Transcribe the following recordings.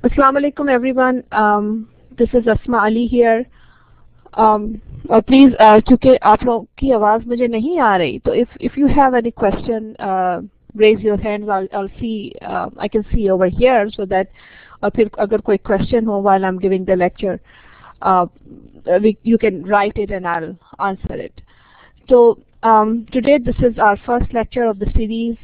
Assalamu alaikum everyone. This is Asma Ali here. और please क्योंकि आप लोग की आवाज मुझे नहीं आ रही, तो if you have any question, raise your hands. I'll see, I can see over here, so that और फिर अगर कोई question हो while I'm giving the lecture, you can write it and I'll answer it. So today this is our first lecture of the series,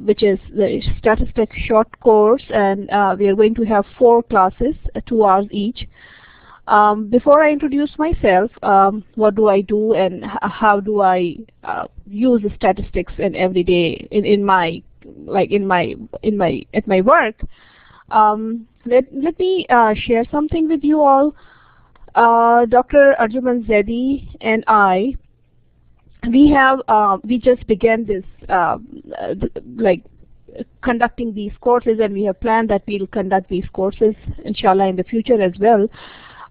which is the statistics short course, and we are going to have 4 classes, 2 hours each. Before I introduce myself, what do I do and how do I use statistics in every day at my work? Let me share something with you all. Dr. Arjuman Zaidi and I, we just began this conducting these courses, and we have planned that we'll conduct these courses inshallah in the future as well.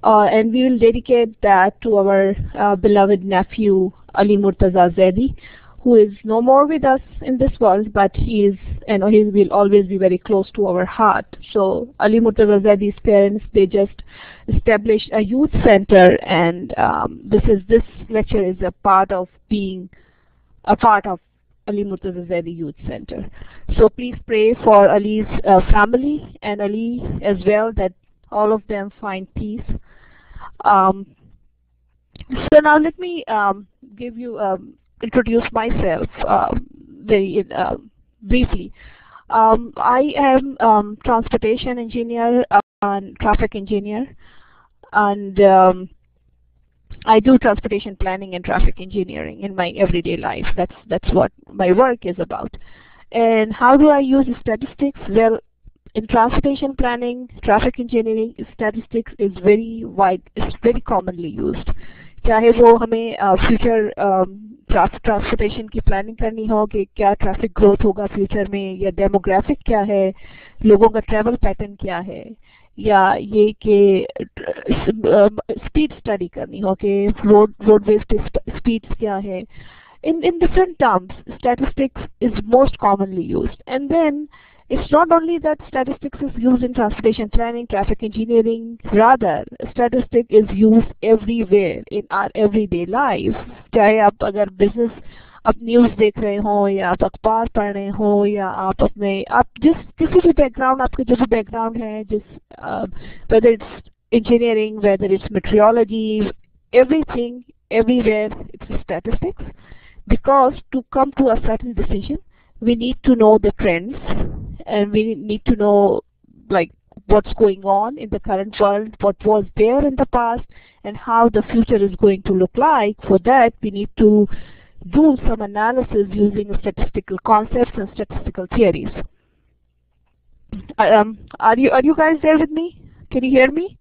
And we will dedicate that to our beloved nephew Ali Murtaza Zaidi, who is no more with us in this world, but he will always be very close to our heart. So Ali Murtaza Zaidi's parents, they just established a youth center, and this lecture is a part of being a part of Ali Murtaza Zaidi Youth Center. So please pray for Ali's family and Ali as well, that all of them find peace. So now let me introduce myself very briefly. I am transportation engineer and traffic engineer, and I do transportation planning and traffic engineering in my everyday life. That's what my work is about. And how do I use statistics? Well, in transportation planning, traffic engineering, statistics is very commonly used. चाहे वो हमें future transportation की planning करनी हो कि क्या traffic growth होगा future में, या डेमोग्राफिक क्या है, लोगों का ट्रैवल पैटर्न क्या है, या ये कि स्पीड स्टडी करनी हो कि रोडवेज स्पीड्स क्या है. In different terms, statistics is most commonly used. And then it's not only that statistics is used in transportation planning, traffic engineering, rather statistics is used everywhere in our everyday life. चाहे आप अगर business आप news देख रहे हो, या आप अखबार पढ़ रहे हो, या आप किसी भी बैकग्राउंड, आपके जो भी बैकग्राउंड है, whether it's engineering, whether it's meteorology, everything, everywhere it's statistics. Because to come to a certain decision, we need to know the trends, and we need to know what's going on in the current world, what was there in the past, and how the future is going to look like. For that, we need to do some analysis using statistical concepts and statistical theories. Are you guys there with me? Can you hear me?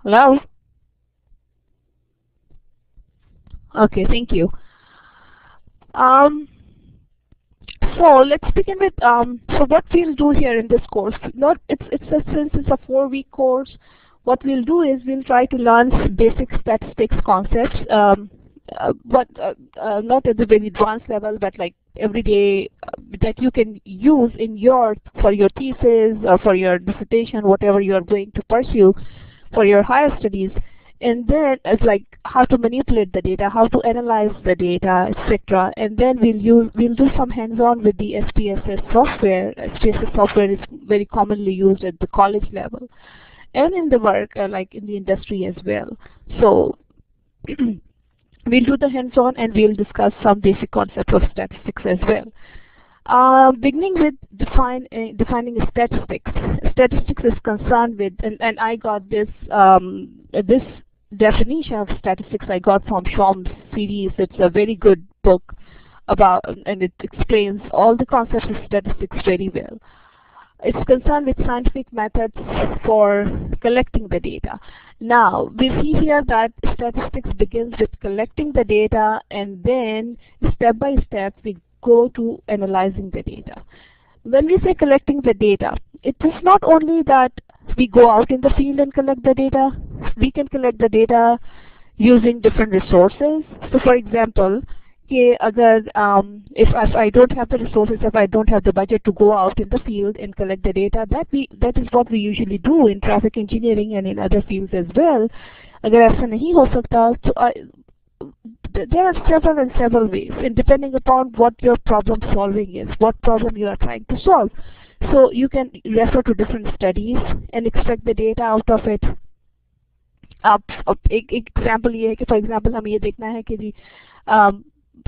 Hello? Okay, thank you. So let's begin with so what we'll do here in this course. Since it's a 4-week course, what we'll do is we'll try to learn basic statistics concepts, but not at the very advanced level, but like every day that you can use for your thesis or for your dissertation, whatever you are going to pursue for your higher studies. And then it's like how to manipulate the data, how to analyze the data, etc. And then we'll do some hands-on with the SPSS software. SPSS software is very commonly used at the college level and in the work, like in the industry as well. So we'll do the hands-on, and we'll discuss some basic concepts of statistics as well. Beginning with defining statistics. Statistics is concerned with, and I got this definition of statistics I got from Schwab's series. It's a very good book and it explains all the concepts of statistics very well. It's concerned with scientific methods for collecting the data. Now, we see here that statistics begins with collecting the data, and then step by step we go to analyzing the data. When we say collecting the data, it is not only that we go out in the field and collect the data. We can collect the data using different resources. So for example, कि अगर if I don't have the resources, if I don't have the budget to go out in the field and collect the data, that is what we usually do in traffic engineering and in other fields as well. अगर ऐसा नहीं हो सकता तो there are several ways, and depending upon what your problem solving is, what problem you are trying to solve. So you can refer to different studies and extract the data out of it. आप एक example ये है कि for example हमें ये देखना है कि जी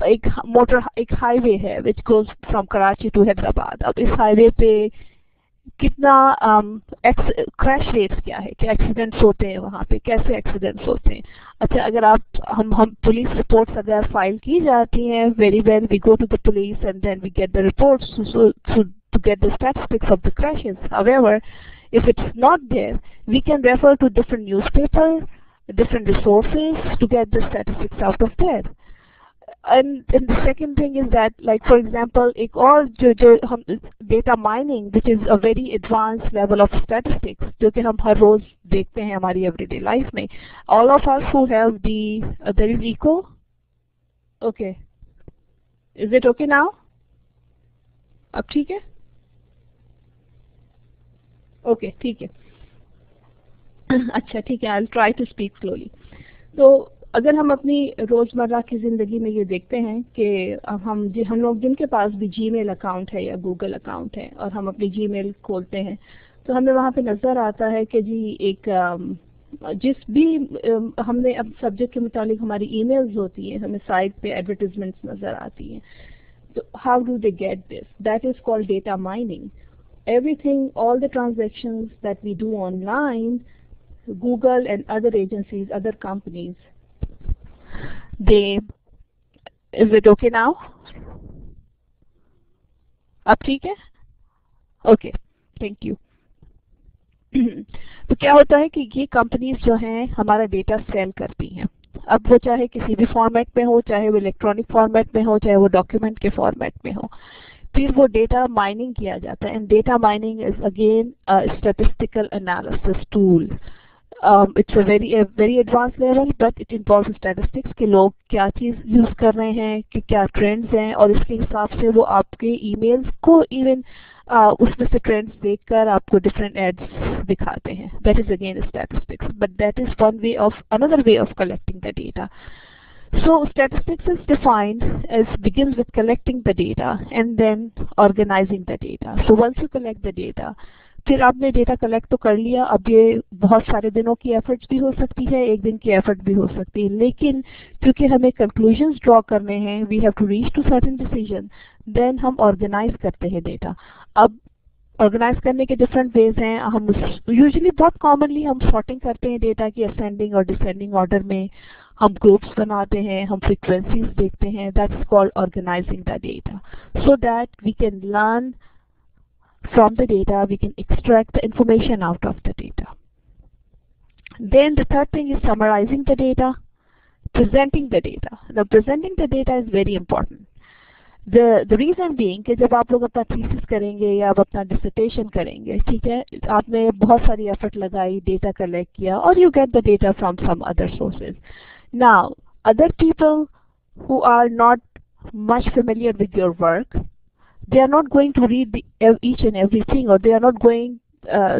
एक हाईवे है which goes from Karachi to Hyderabad. अब इस हाईवे पे कितना क्रैश रेट्स क्या है, क्या एक्सीडेंट्स होते हैं वहाँ पे, कैसे एक्सीडेंट्स होते हैं. अच्छा, अगर आप हम पुलिस रिपोर्ट्स अगर फाइल की जाती हैं, very well, we go to the police and then we get the reports to get the statistics of the crashes. However, if it's not there, we can refer to different newspaper, different resources to get the statistics out of there. And the second thing is that, like for example, एक और जो हम data mining, which is a very advanced level of statistics, जो कि हम हर रोज देखते हैं हमारी everyday life में. All of us who have there is echo. Okay, is it okay now? अब ठीक है? ओके, ठीक है. अच्छा, ठीक है, I will try to speak slowly. तो अगर हम अपनी रोज़मर्रा की ज़िंदगी में ये देखते हैं कि हम लोग जिनके पास भी जीमेल अकाउंट है या गूगल अकाउंट है और हम अपनी जीमेल खोलते हैं तो हमें वहाँ पे नज़र आता है कि जी एक जिस भी हमने अब सब्जेक्ट के मुतालिक हमारी ईमेल्स होती हैं, हमें साइट पे एडवर्टीजमेंट्स नज़र आती हैं. So how do they get this? That is called data mining. Everything, all the transactions that we do online, Google and other agencies, other companies, is it okay now? अब ठीक है? Okay, thank you. तो क्या होता है कि ये companies जो हैं हमारा डेटा सेल करती हैं. अब वो चाहे किसी भी फॉर्मेट में हो, चाहे वो इलेक्ट्रॉनिक फॉर्मेट में हो, चाहे वो डॉक्यूमेंट के फॉर्मेट में हो, फिर वो डेटा माइनिंग किया जाता है. And data mining is again statistical analysis tool. It's a very advance level, but it involves statistics कि लोग क्या चीज़ यूज़ कर रहे हैं, कि क्या ट्रेंड्स हैं, और इसके हिसाब से वो आपके ईमेल्स को इवन उसमें से ट्रेंड्स देखकर आपको डिफरेंट एड्स दिखाते हैं. That is again statistics, but that is another way of collecting the data. So statistics is defined as begins with collecting the data and then organizing the data. So once you collect the data, फिर आपने data collect तो कर लिया. अब ये बहुत सारे दिनों की एफर्ट्स भी हो सकती है, एक दिन की एफर्ट भी हो सकती है, लेकिन क्योंकि हमें कंक्लूजन्स ड्रॉ करने हैं, we have to reach to certain decision, then हम ऑर्गेनाइज करते हैं डेटा. अब ऑर्गेनाइज करने के डिफरेंट वेज हैं. हम यूजुअली बहुत कॉमनली हम सॉर्टिंग करते हैं डेटा की असेंडिंग और डिसेंडिंग ऑर्डर में. हम ग्रुप्स बनाते हैं, हम फ्रीक्वेंसीज देखते हैं. That is called organising the data, so that we can learn from the data, we can extract the information out of the data. Then the third thing is summarizing the data, presenting the data. Now presenting the data is very important. The reason being कि जब आप लोग अपना thesis करेंगे या आप अपना dissertation करेंगे, ठीक है, आपने बहुत सारी एफर्ट लगाई, डेटा कलेक्ट किया, और you get the data from some other sources. Now other people who are not much familiar with your work, they are not going to read each and everything, or they are not going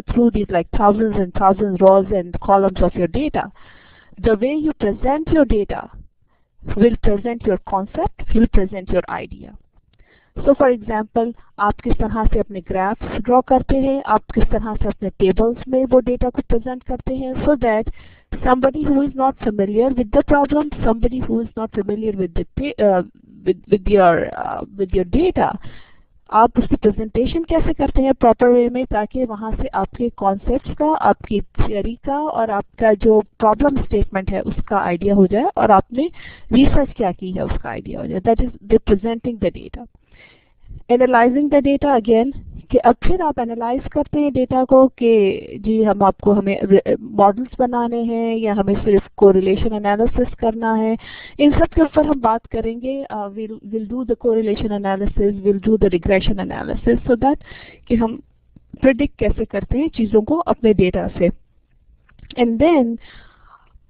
through these like thousands and thousands rows and columns of your data. The way you present your data will present your concept, will present your idea. So for example, आप किस तरह से अपने graphs draw करते हैं, आप किस तरह से अपने टेबल्स में वो डेटा को प्रेजेंट करते हैं, so that somebody who is not familiar with the problem, somebody who is not familiar with your data, आप उसकी प्रेजेंटेशन कैसे करते हैं प्रॉपर वे में, ताकि वहाँ से आपके कॉन्सेप्ट्स का, आपकी थियरी का और आपका जो प्रॉब्लम स्टेटमेंट है उसका आइडिया हो जाए, और आपने रिसर्च क्या की है उसका आइडिया हो जाए. That is the presenting the data. Analysing the data again, कि अब फिर आप एनालाइज करते हैं डेटा को कि जी हमें मॉडल्स बनाने हैं या हमें सिर्फ कोरिलेशन एनालिसिस करना है. इन सब के ऊपर हम बात करेंगे. Will do the correlation analysis, will do the regression analysis, so that कि हम प्रेडिक्ट कैसे करते हैं चीज़ों को अपने डेटा से. And then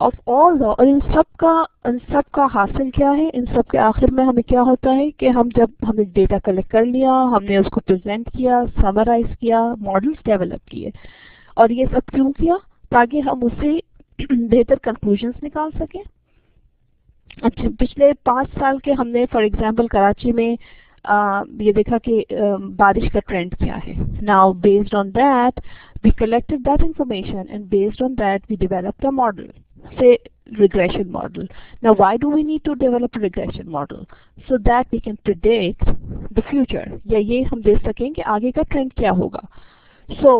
of all the, और इन सब का हासिल क्या है, इन सब के आखिर में हमें क्या होता है कि जब हमने डेटा कलेक्ट कर लिया, हमने उसको प्रेजेंट किया, समराइज किया, मॉडल्स डेवलप किए, और ये सब क्यों किया, ताकि हम उससे बेहतर कंक्लूजन्स निकाल सकें। अच्छा, पिछले 5 साल के हमने फॉर एग्जांपल कराची में ये देखा कि बारिश का ट्रेंड क्या है। Now based on that we collected that information and based on that we developed a model, say regression model. Now why do we need to develop a regression model? So that we can predict the future, या ये हम देख सकें कि आगे का trend क्या होगा। So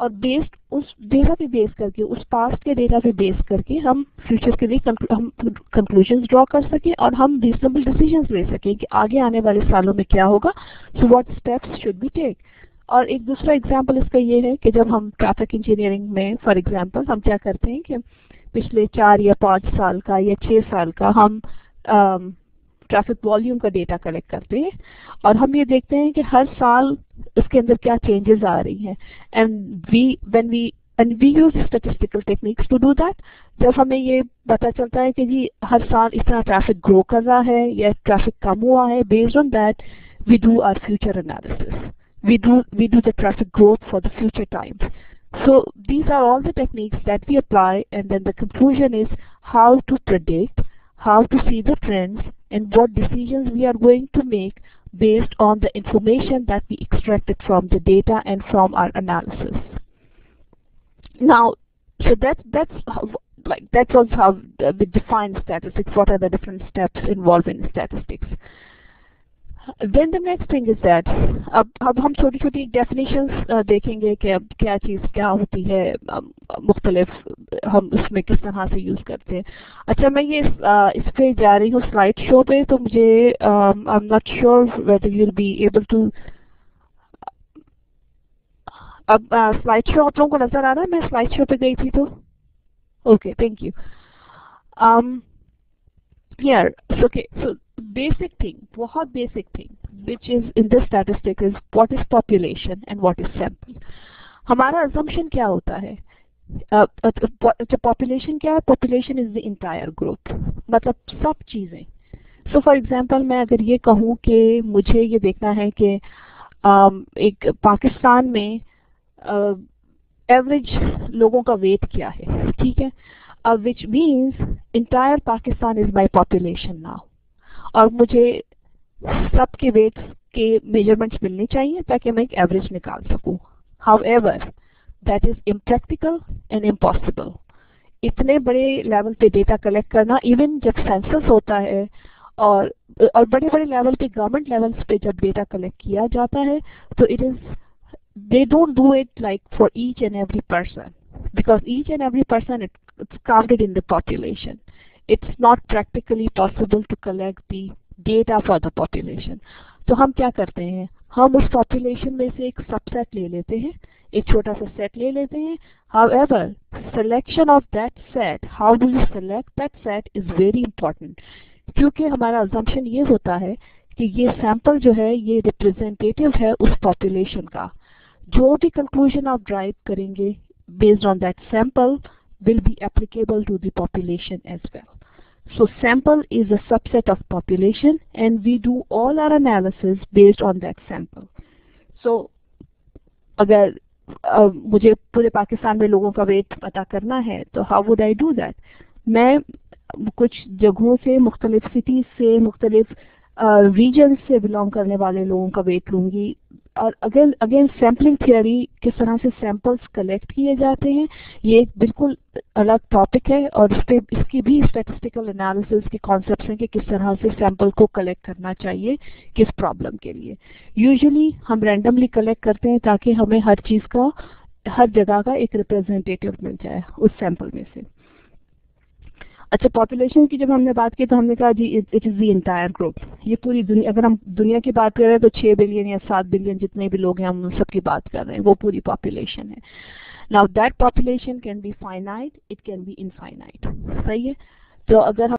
और बेस्ड उस डेटा पे बेस करके, उस पास्ट के डेटा पे बेस करके हम फ्यूचर के लिए हम कंक्लूजन्स ड्रॉ कर सकें और हम रीजनेबल डिसीजंस ले सकें कि आगे आने वाले सालों में क्या होगा। So what steps should be take. और एक दूसरा एग्जांपल इसका ये है कि जब हम ट्रैफिक इंजीनियरिंग में फॉर एग्जांपल हम क्या करते हैं कि पिछले 4 या 5 साल का या 6 साल का हम ट्रैफिक वॉल्यूम का डेटा कलेक्ट करते हैं और हम ये देखते हैं कि हर साल उसके अंदर क्या चेंजेस आ रही हैं, and we use statistical techniques to do that. जब हमें ये पता चलता है कि जी हर साल इस तरह ट्रैफिक ग्रो कर रहा है या ट्रैफिक कम हुआ है, based on that we do our future analysis, we do the traffic growth for the future times. So these are all the techniques that we apply, and then the conclusion is how to predict, how to see the trends, and what decisions we are going to make based on the information that we extracted from the data and from our analysis. Now, so that's how, like that was how we define statistics. What are the different steps involved in statistics? Then the next thing is that अब हम छोटी छोटी definitions देखेंगे कि अब क्या चीज़ क्या होती है, मुख्तलिफ हम उसमें किस तरह से यूज़ करते हैं। अच्छा, मैं ये इस पे जा रही हूँ स्लाइड शो पे, तो मुझे I am not sure whether you will be able to. अब स्लाइड शो आप लोगों को नजर आ रहा है? मैं स्लाइड शो पे गई थी तो okay, thank you. Here, so basic thing, बहुत basic thing which is in this statistic is what is population and what is sample. हमारा assumption क्या होता है? Population क्या है? Population is the entire group, मतलब सब चीजें। So for example, मैं अगर ये कहूँ कि मुझे ये देखना है कि एक पाकिस्तान में एवरेज लोगों का वेट क्या है, ठीक है, which means entire Pakistan is my population now, और मुझे सबके वेट्स के मेजरमेंट्स मिलने चाहिए ताकि मैं एक एवरेज निकाल सकूं। However, that is impractical and impossible. इतने बड़े लेवल पे डेटा कलेक्ट करना, इवन जब सेंसस होता है और बड़े बड़े लेवल पे, गवर्नमेंट लेवल्स पे जब डेटा कलेक्ट किया जाता है, तो it is they don't do it like for each and every person, because each and every person it's counted in the population. It's not practically possible to collect the data for the population. तो हम क्या करते हैं, हम उस population में से एक सबसेट ले लेते हैं, एक छोटा सा सेट ले लेते हैं। However, selection of that set, how do you select that set is very important, क्योंकि हमारा assumption ये होता है कि ये सैंपल जो है ये रिप्रेजेंटेटिव है उस पॉपुलेशन का। जो भी कंक्लूजन आप ड्राइव करेंगे based on that sample will be applicable to the population as well. So sample is a subset of population and we do all our analysis based on that sample. So अगर मुझे पूरे पाकिस्तान में लोगों का wait पता करना है तो how would I do that? मैं कुछ जगहों से, मुख्तलिफ सिटीज से, मुख्तलिफ रीजन से बिलोंग करने वाले लोगों का वेट लूंगी। और अगेन सैम्पलिंग थियोरी, किस तरह से सैंपल्स कलेक्ट किए जाते हैं, ये एक बिल्कुल अलग टॉपिक है और इसकी भी स्टैटिस्टिकल एनालिसिस के कॉन्सेप्ट्स हैं कि किस तरह से सैंपल को कलेक्ट करना चाहिए किस प्रॉब्लम के लिए। यूजुअली हम रैंडमली कलेक्ट करते हैं ताकि हमें हर चीज़ का, हर जगह का एक रिप्रेजेंटेटिव मिल जाए उस सैंपल में से। अच्छा, पॉपुलेशन की जब हमने बात की तो हमने कहा जी it is the entire group. ये पूरी दुनिया, अगर हम दुनिया की बात कर रहे हैं तो 6 बिलियन या 7 बिलियन जितने भी लोग हैं हम उन सब की बात कर रहे हैं, वो पूरी पॉपुलेशन है। Now that population can be finite, it can be infinite, सही है। तो अगर